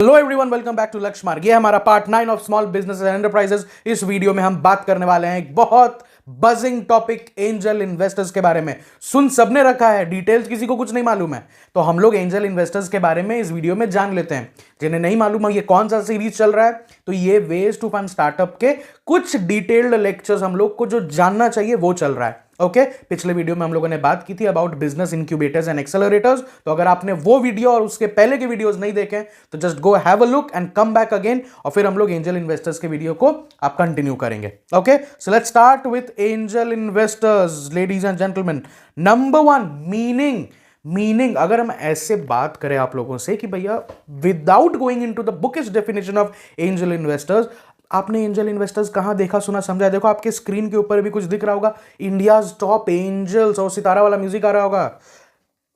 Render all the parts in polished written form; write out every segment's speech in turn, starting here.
Hello everyone, welcome back to Lakshya Marg. ये हमारा part 9 of small business and enterprises. इस video में हम बात करने वाले हैं एक बहुत बजिंग टॉपिक, एंजल इन्वेस्टर्स के बारे में। सुन सबने रखा है, डिटेल्स किसी को कुछ नहीं मालूम है, तो हम लोग एंजल इन्वेस्टर्स के बारे में इस वीडियो में जान लेते हैं। जिन्हें नहीं मालूम है ये कौन सा सीरीज चल रहा है, तो ये वेज टू फंड स्टार्टअप के कुछ डिटेल्ड लेक्चर्स हम लोग को जो जानना चाहिए वो चल रहा है। ओके, पिछले वीडियो में हम लोगों ने बात की थी about business incubators and accelerators. तो अगर आपने वो वीडियो और उसके पहले के वीडियोस नहीं देखे तो just go have a look and come back again, और फिर हम लोग एंजल इन्वेस्टर्स के वीडियो को आप कंटिन्यू करेंगे। Okay, so let's start with angel investors. Ladies and gentleman, number 1, meaning अगर हम ऐसे बात करें आप लोगों से कि भैया without going into the bookish definition of angel investors, आपने एंजल इन्वेस्टर्स कहां देखा सुना समझा? देखो आपके स्क्रीन के ऊपर भी कुछ दिख रहा होगा, इंडियाज टॉप एंजल्स, और सितारा वाला म्यूजिक आ रहा होगा।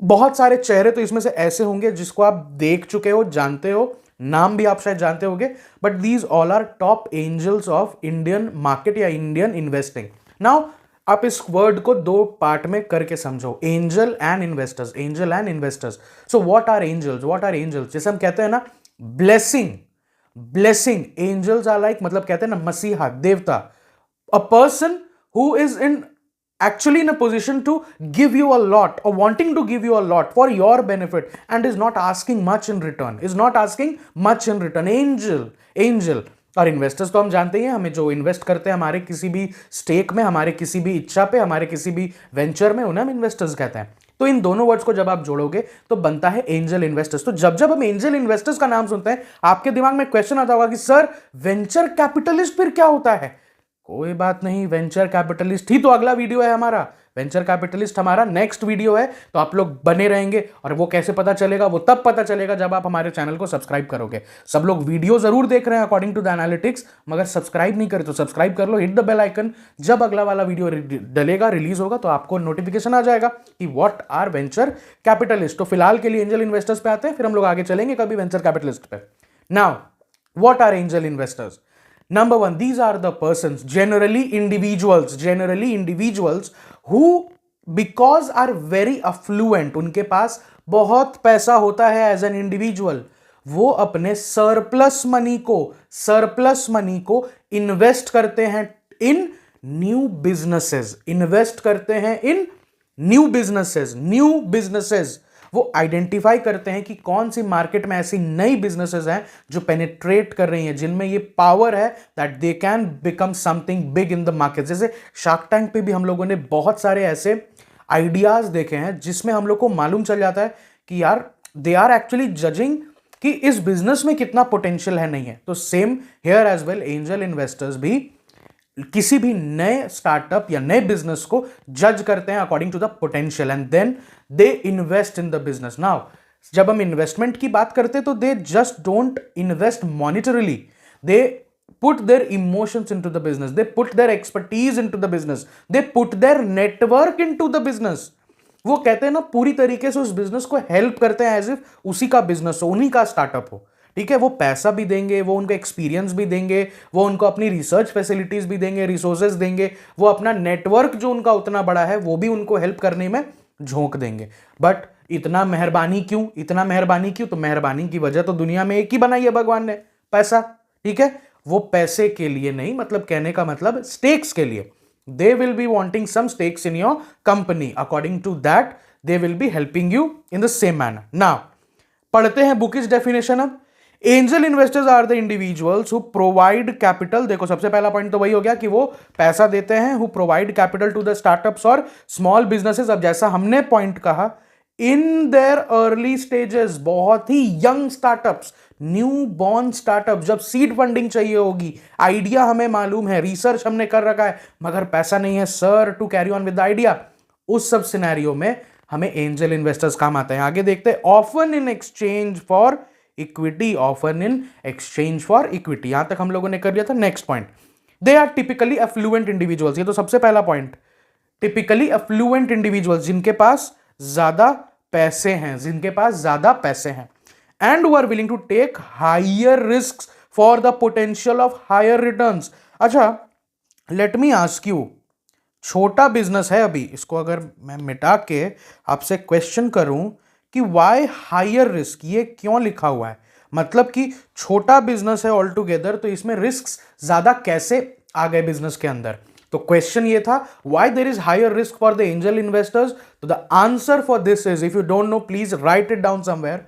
बहुत सारे चेहरे तो इसमें से ऐसे होंगे जिसको आप देख चुके हो, जानते हो, नाम भी आप शायद जानते होंगे, but these all are top angels of Indian market या इंडियन इन्वेस्टिंग। नाउ आप इस वर्ड को दो पार्ट में करके समझो, angel and investors, angel and investors. So what are angels? What are angels? जैसे हम कहते हैं ना ब्लेसिंग, एंजल्स आर लाइक, मतलब कहते हैं ना मसीहा, देवता, a person who is in actually in a position to give you a lot or wanting to give you a lot for your benefit and is not asking much in return, angel और investors तो हम जानते ही हैं, हमें जो invest करते हैं हमारे किसी भी स्टेक में, हमारे किसी भी इच्छा पे, हमारे किसी भी वेंचर में, उन्हें हम इन्वेस्टर्स कहते हैं। तो इन दोनों वर्ड्स को जब आप जोड़ोगे तो बनता है एंजल इन्वेस्टर्स। तो जब जब हम एंजल इन्वेस्टर्स का नाम सुनते हैं, आपके दिमाग में क्वेश्चन आता होगा कि सर वेंचर कैपिटलिस्ट फिर क्या होता है? कोई बात नहीं, वेंचर कैपिटलिस्ट ही तो अगला वीडियो है हमारा। वेंचर कैपिटलिस्ट हमारा नेक्स्ट वीडियो है, तो आप लोग बने रहेंगे। और वो कैसे पता चलेगा? वो तब पता चलेगा जब आप हमारे चैनल को सब्सक्राइब करोगे। सब लोग वीडियो जरूर देख रहे हैं अकॉर्डिंग टू द एनालिटिक्स, मगर सब्सक्राइब नहीं करे तो सब्सक्राइब कर लो, हिट द बेल आइकन। जब अगला वाला वीडियो डलेगा, रिलीज होगा, तो आपको नोटिफिकेशन आ जाएगा कि व्हाट आर वेंचर कैपिटलिस्ट। तो फिलहाल के लिए एंजल इन्वेस्टर्स पे आते हैं, फिर हम लोग आगे चलेंगे कभी वेंचर कैपिटलिस्ट पे। Now what are angel investors? Number 1, these are the persons, generally individuals who because are very affluent, उनके पास बहुत पैसा होता है एज एन इंडिविजुअल, वो अपने सरप्लस मनी को इन्वेस्ट करते हैं इन न्यू बिजनेसेस। वो आइडेंटिफाई करते हैं कि कौन सी मार्केट में ऐसी नई बिजनेसेस हैं जो पेनिट्रेट कर रही हैं, जिनमें ये पावर है that they can become something big in the market. जैसे शार्क टैंक पे भी हम लोगों ने बहुत सारे ऐसे आइडियाज देखे हैं जिसमें हम लोग को मालूम चल जाता है कि यार दे आर एक्चुअली जजिंग कि इस बिजनेस में कितना पोटेंशियल है, नहीं है। तो same here as well, angel investors भी किसी भी नए स्टार्टअप या नए बिजनेस को जज करते हैं according to the potential and then they invest in the business. Now जब हम इन्वेस्टमेंट की बात करते हैं तो they just don't invest monetarily, they put their emotions into the business, they put their expertise into the business, they put their network into the business। वो कहते हैं ना पूरी तरीके से उस बिजनेस को हेल्प करते हैं एज इफ उसी का बिजनेस हो, उन्हीं का स्टार्टअप हो। ठीक है, वो पैसा भी देंगे, वो उनको एक्सपीरियंस भी देंगे, वो उनको अपनी रिसर्च फैसिलिटीज भी देंगे, रिसोर्सेज देंगे, वो अपना नेटवर्क जो उनका उतना बड़ा है वो भी उनको हेल्प करने में झोंक देंगे। बट इतना मेहरबानी क्यों? तो मेहरबानी की वजह तो दुनिया में एक ही बनाई है भगवान ने, पैसा। ठीक है, वो पैसे के लिए नहीं, मतलब कहने का मतलब स्टेक्स के लिए। They will be wanting some stakes in your company, according to that they will be helping you in the same manner. Now पढ़ते हैं बुकिश डेफिनेशन। अब angel investors are the individuals who provide capital. देखो सबसे पहला point तो वही हो गया कि वो पैसा देते हैं, who provide capital to the startups और स्मॉल बिजनेसेस। अब जैसा हमने पॉइंट कहा, इन देयर अर्ली स्टेजेस, बहुत ही young startups, newborn startup, जब सीड फंडिंग चाहिए होगी, आइडिया हमें मालूम है, रिसर्च हमने कर रखा है, मगर पैसा नहीं है sir to carry on with the idea, उस सब सिनेरियो में हमें एंजल इन्वेस्टर्स काम आते हैं। आगे देखते हैं, often in exchange for equity, यहां तक हम लोगों ने कर लिया था। Next point, they are typically affluent individuals. ये तो सबसे पहला पॉइंट, टिपिकली एफ्लुएंट इंडिविजुअल्स, जिनके पास ज्यादा पैसे हैं, and who are willing to take higher risk for the potential of higher returns. अच्छा, लेट मी आस्क यू, छोटा बिजनेस है अभी, इसको अगर मैं मिटा के आपसे क्वेश्चन करूं कि वाई हायर रिस्क, ये क्यों लिखा हुआ है? मतलब कि छोटा बिजनेस है ऑल टुगेदर, तो इसमें रिस्क ज्यादा कैसे आ गए बिजनेस के अंदर। तो क्वेश्चन ये था, why there is higher risk for the angel investors. तो the answer for this is, if you don't know please write it down somewhere,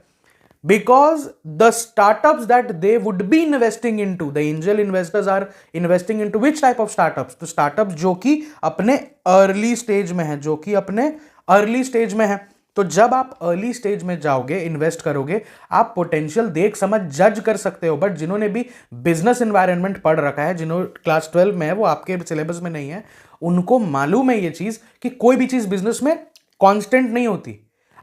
because the startups that they would be investing into, the angel investors are investing into which type of startups? तो startups जो कि अपने early stage में है, जो कि अपने early stage में है। तो जब आप अर्ली स्टेज में जाओगे, इन्वेस्ट करोगे, आप पोटेंशियल देख समझ जज कर सकते हो। बट जिन्होंने भी बिजनेस एनवायरनमेंट पढ़ रखा है, जिन्होंने क्लास 12 में है, वो आपके सिलेबस में नहीं है, उनको मालूम है ये चीज कि कोई भी चीज बिजनेस में कांस्टेंट नहीं होती।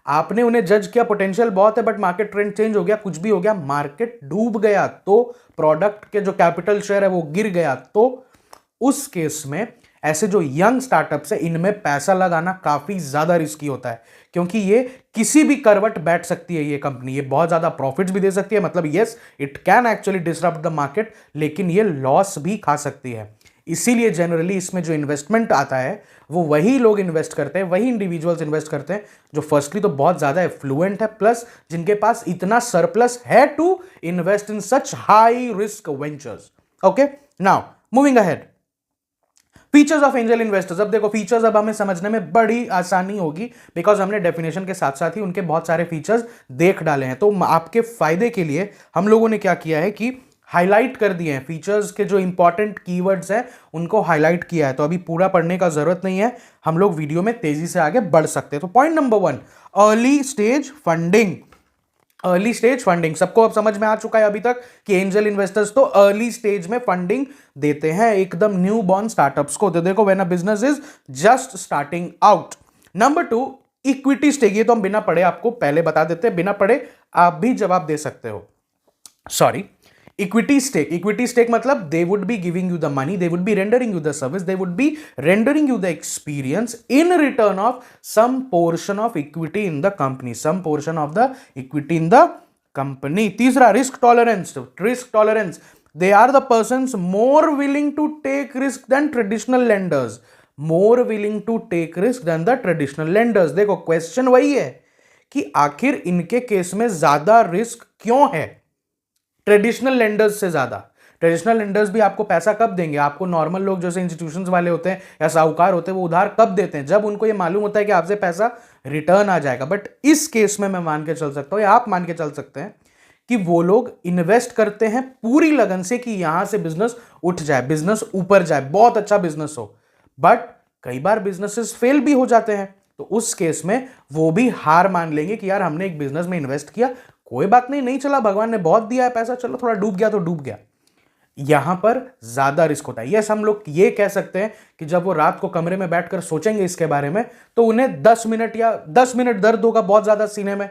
आपने उन्हें जज किया पोटेंशियल बहुत है, बट मार्केट ट्रेंड चेंज हो गया, कुछ भी हो गया, मार्केट डूब गया, तो प्रोडक्ट के जो कैपिटल शेयर है वो गिर गया, तो उस केस में ऐसे जो यंग स्टार्टअप्स है, इनमें पैसा लगाना काफी ज्यादा रिस्की होता है, क्योंकि ये किसी भी करवट बैठ सकती है ये कंपनी। ये बहुत ज्यादा प्रॉफिट्स भी दे सकती है, मतलब yes it can actually disrupt the market, लेकिन ये लॉस भी खा सकती है। इसीलिए जनरली इसमें जो इन्वेस्टमेंट आता है वो वही लोग इन्वेस्ट करते हैं, वही इंडिविजुअल्स इन्वेस्ट करते हैं जो फर्स्टली तो बहुत ज्यादा एफ्लुएंट है, प्लस जिनके पास इतना सरप्लस है to invest in such high risk ventures. Okay, now moving ahead, features of angel investors. अब देखो फीचर्स अब हमें समझने में बड़ी आसानी होगी, बिकॉज हमने डेफिनेशन के साथ साथ ही उनके बहुत सारे फीचर्स देख डाले हैं। तो आपके फायदे के लिए हम लोगों ने क्या किया है कि हाईलाइट कर दिए हैं फीचर्स के जो इंपॉर्टेंट कीवर्ड्स हैं, उनको हाईलाइट किया है। तो अभी पूरा पढ़ने का जरूरत नहीं है, हम लोग वीडियो में तेजी से आगे बढ़ सकते हैं। तो point number 1, early stage funding. Early stage funding सबको अब समझ में आ चुका है अभी तक कि एंजल इन्वेस्टर्स तो अर्ली स्टेज में फंडिंग देते हैं एकदम न्यू बॉर्न स्टार्टअप्स को। तो देखो when a business is just starting out. Number 2, equity stake. ये तो हम बिना पढ़े आपको पहले बता देते हैं, बिना पढ़े आप भी जवाब दे सकते हो। सॉरी, इक्विटी स्टेक मतलब they would be giving you the money, they would be rendering you the service, they would be rendering you the experience in return of some portion of equity in the company, some portion of the equity in the company. तीसरा, risk tolerance. They are the persons more willing to take risk than traditional lenders, more willing to take risk than the traditional lenders. देखो question वही है कि आखिर इनके case में ज्यादा risk क्यों है ट्रेडिशनल लेंडर्स से ज्यादा। ट्रेडिशनल लेंडर्स भी आपको पैसा कब देंगे? आपको नॉर्मल लोग जैसे इंस्टीट्यूशंस वाले होते हैं या साहूकार होते हैं, वो उधार कब देते हैं? जब उनको ये मालूम होता है कि आपसे पैसा रिटर्न आ जाएगा। बट इस केस में मैं मान के चल सकता हूं या आप मान के चल सकते हैं कि वो लोग इन्वेस्ट करते हैं पूरी लगन से कि यहां से बिजनेस उठ जाए, बिजनेस ऊपर जाए, बहुत अच्छा बिजनेस हो। बट कई बार बिजनेसेस फेल भी हो जाते हैं, तो उस केस में वो भी हार मान लेंगे कि यार हमने एक बिजनेस में इन्वेस्ट किया, कोई बात नहीं, नहीं चला, भगवान ने बहुत दिया है पैसा, चलो थोड़ा डूब गया तो डूब गया। यहां पर ज्यादा रिस्क होता है। यस, हम लोग ये कह सकते हैं कि जब वो रात को कमरे में बैठकर सोचेंगे इसके बारे में, तो उन्हें 10 मिनट या 10 मिनट दर्द होगा बहुत ज्यादा सीने में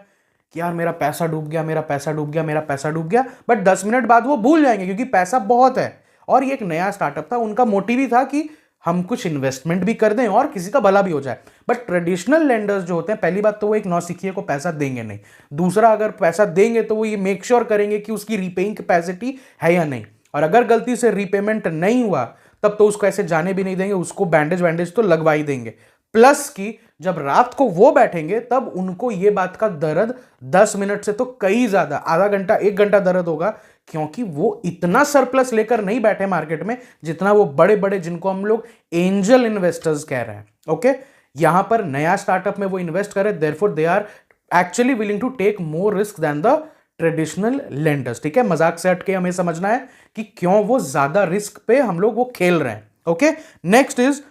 कि यार मेरा पैसा डूब गया, मेरा पैसा डूब गया, मेरा पैसा डूब गया। बट 10 मिनट बाद वो भूल जाएंगे क्योंकि पैसा बहुत है और ये एक नया स्टार्टअप था। उनका मोटिव ही था कि हम कुछ इन्वेस्टमेंट भी कर दें और किसी का भला भी हो जाए। बट ट्रेडिशनल लेंडर्स जो होते हैं, पहली बात तो वो एक नौसिखिए को पैसा देंगे नहीं, दूसरा अगर पैसा देंगे तो वो ये मेक श्योर करेंगे कि उसकी रीपेइंग कैपेसिटी है या नहीं, और अगर गलती से रीपेमेंट नहीं हुआ तब तो उसको ऐसे जाने भी नहीं देंगे, उसको बैंडेज तो लगवा ही देंगे। प्लस कि जब रात को वो बैठेंगे तब उनको ये बात का दर्द 10 मिनट से तो कई ज्यादा, आधा घंटा 1 घंटा दर्द होगा, क्योंकि वो इतना सरप्लस लेकर नहीं बैठे मार्केट में जितना वो बड़े बड़े जिनको हम लोग एंजल इन्वेस्टर्स कह रहे हैं। ओके, यहां पर नया स्टार्टअप में वो इन्वेस्ट करे, therefore they are actually willing to take more risk than the traditional lenders. ठीक है, मजाक से हटके हमें समझना है कि क्यों वो ज्यादा रिस्क पे हम लोग वो खेल रहे हैं। Okay, next is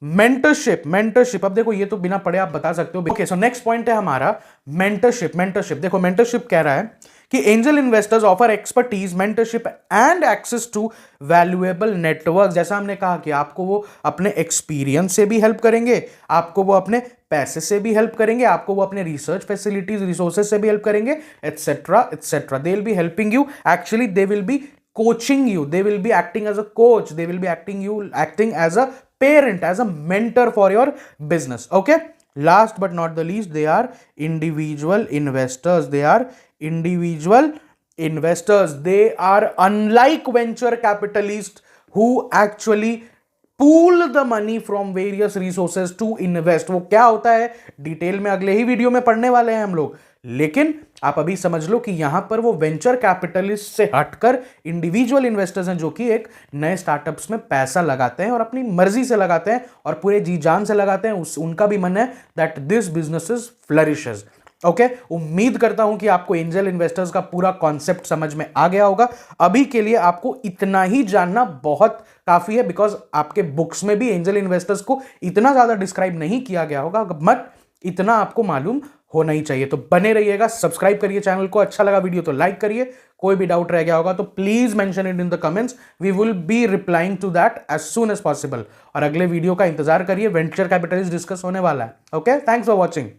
mentorship. अब देखो ये तो बिना पढ़े आप बता सकते हो। ओके, सो नेक्स्ट पॉइंट है हमारा मेंटरशिप। देखो मेंटरशिप कह रहा है कि angel investors offer expertise, mentorship and access to valuable network. जैसा हमने कहा कि आपको वो अपने एक्सपीरियंस से भी हेल्प करेंगे, आपको वो अपने पैसे से भी हेल्प करेंगे, आपको वो अपने रिसर्च फैसिलिटीज रिसोर्सेज से भी हेल्प करेंगे, etcetera etcetera. They will be helping you, actually they will B coaching you, they will be acting as a coach, they will be acting as a parent, as a mentor for your business. Okay, last but not the least, they are individual investors. They are unlike venture capitalists who actually pool the money from various resources to invest. वो क्या होता है detail में अगले ही video में पढ़ने वाले हैं हम लोग, लेकिन आप अभी समझ लो कि यहां पर वो वेंचर कैपिटलिस्ट से हटकर इंडिविजुअल इन्वेस्टर्स हैं जो कि एक नए स्टार्टअप्स में पैसा लगाते हैं और अपनी मर्जी से लगाते हैं और पूरे जी जान से लगाते हैं। उनका भी मन है दैट दिस बिजनेसेस फ्लरिशेस। ओके, उम्मीद करता हूं कि आपको एंजल इन्वेस्टर्स का पूरा कॉन्सेप्ट समझ में आ गया होगा। अभी के लिए आपको इतना ही जानना बहुत काफी है, बिकॉज आपके बुक्स में भी एंजल इन्वेस्टर्स को इतना ज्यादा डिस्क्राइब नहीं किया गया होगा, मत इतना आपको मालूम होना ही चाहिए। तो बने रहिएगा, सब्सक्राइब करिए चैनल को, अच्छा लगा वीडियो तो लाइक करिए, कोई भी डाउट रह गया होगा तो please mention it in the comments, we will be replying to that as soon as possible. और अगले वीडियो का इंतजार करिए, वेंचर कैपिटलिस्ट डिस्कस होने वाला है। Okay, thanks for watching.